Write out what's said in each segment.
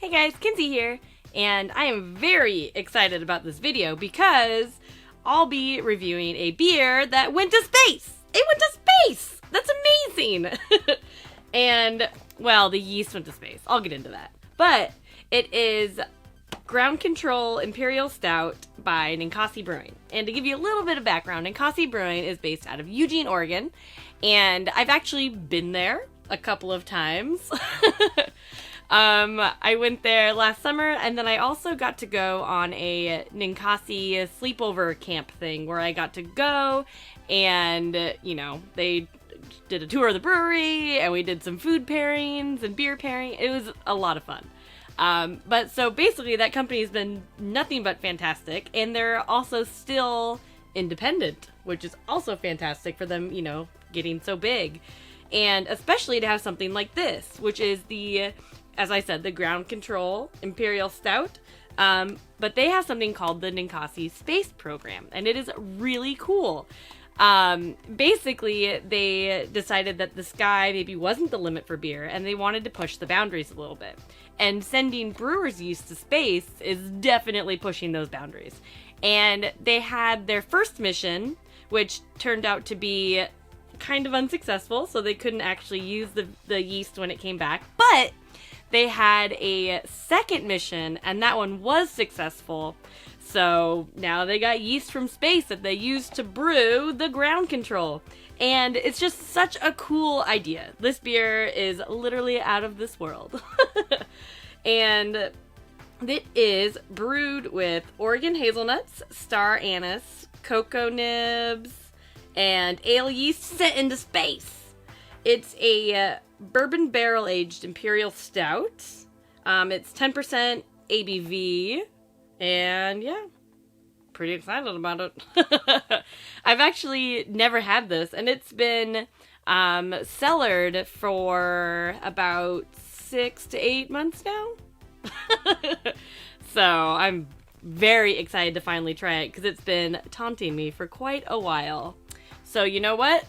Hey guys, Kinsey here, and I am very excited about this video because I'll be reviewing a beer that went to space! It went to space! That's amazing! And, well, the yeast went to space. I'll get into that. But it is Ground Control Imperial Stout by Ninkasi Brewing. And to give you a little bit of background, Ninkasi Brewing is based out of Eugene, Oregon, and I've actually been there a couple of times. I went there last summer, and then I also got to go on a Ninkasi sleepover camp thing where I got to go and, you know, they did a tour of the brewery and we did some food pairings and beer pairing. It was a lot of fun. But so basically that company has been nothing but fantastic, and they're also still independent, which is also fantastic for them, you know, getting so big. And especially to have something like this, which is the, as I said, the Ground Control Imperial Stout. But they have something called the Ninkasi Space Program, and it is really cool. Basically, they decided that the sky maybe wasn't the limit for beer, and they wanted to push the boundaries a little bit. And sending brewers' yeast to space is definitely pushing those boundaries. And they had their first mission, which turned out to be kind of unsuccessful, so they couldn't actually use the yeast when it came back. But they had a second mission, and that one was successful. So now they got yeast from space that they used to brew the Ground Control. And it's just such a cool idea. This beer is literally out of this world. And it is brewed with Oregon Hazelnuts, star anise, cocoa nibs, and ale yeast sent into space. It's a bourbon barrel-aged imperial stout. It's 10% ABV, and yeah, pretty excited about it. I've actually never had this, and it's been cellared for about 6 to 8 months now. So I'm very excited to finally try it because it's been taunting me for quite a while. So you know what?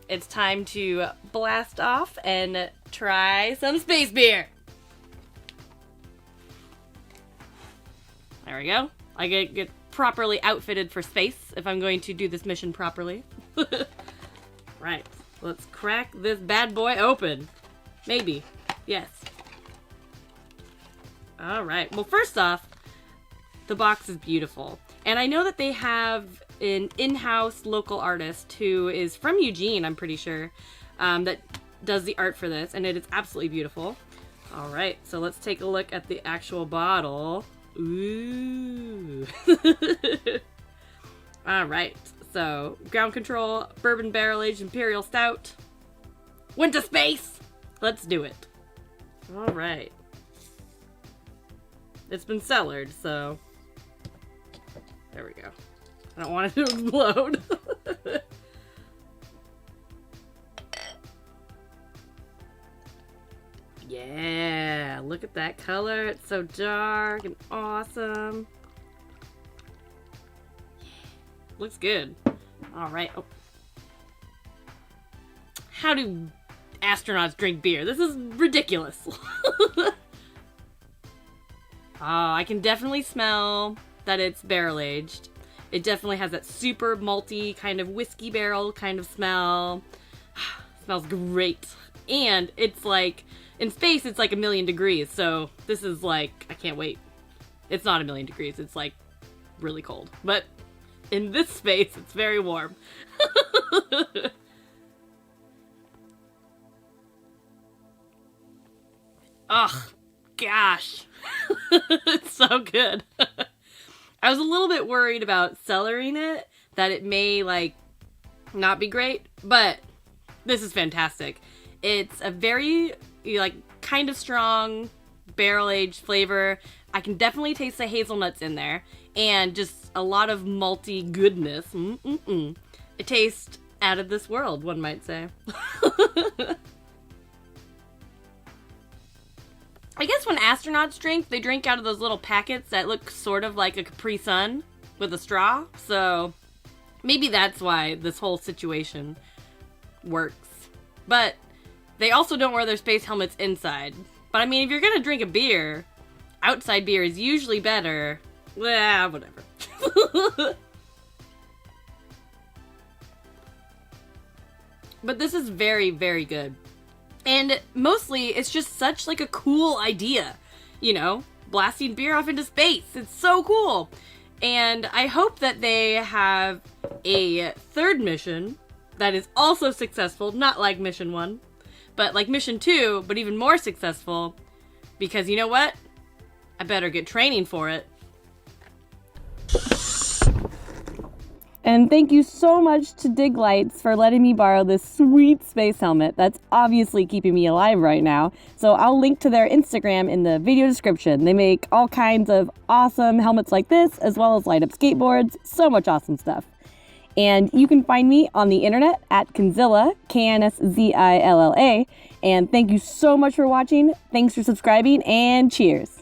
It's time to blast off and try some space beer. There we go. I get properly outfitted for space if I'm going to do this mission properly. Right. Let's crack this bad boy open. Maybe. Yes. Alright. Well, first off, the box is beautiful. And I know that they have an in-house local artist who is from Eugene, I'm pretty sure, that does the art for this, and it is absolutely beautiful. Alright, so let's take a look at the actual bottle. Ooh. Alright, so Ground Control Bourbon Barrel Aged Imperial Stout. Went to space! Let's do it. Alright. It's been cellared, so there we go. I don't want it to explode. Yeah, look at that color. It's so dark and awesome. Looks good. Alright. Oh. How do astronauts drink beer? This is ridiculous. Oh, I can definitely smell that it's barrel aged. It definitely has that super malty kind of whiskey barrel kind of smell. Smells great. And it's like, in space it's like 1,000,000 degrees, so this is like, I can't wait. It's not 1,000,000 degrees, it's like really cold. But in this space, it's very warm. Ugh, gosh. It's so good. I was a little bit worried about cellaring it, that it may, like, not be great, but this is fantastic. It's a very, like, kind of strong barrel-aged flavor. I can definitely taste the hazelnuts in there, and just a lot of malty goodness. It tastes out of this world, one might say. I guess when astronauts drink, they drink out of those little packets that look sort of like a Capri Sun with a straw. So maybe that's why this whole situation works. But they also don't wear their space helmets inside. But I mean, if you're gonna drink a beer, outside beer is usually better. Well, whatever. But this is very, very good. And mostly, it's just such like a cool idea. You know, blasting beer off into space. It's so cool. And I hope that they have a third mission that is also successful, not like mission 1, but like mission 2, but even more successful, because you know what? I better get training for it. And thank you so much to Dig Lights for letting me borrow this sweet space helmet that's obviously keeping me alive right now. So I'll link to their Instagram in the video description. They make all kinds of awesome helmets like this, as well as light up skateboards. So much awesome stuff. And you can find me on the internet at KinsZilla, KinsZilla. And thank you so much for watching. Thanks for subscribing, and cheers.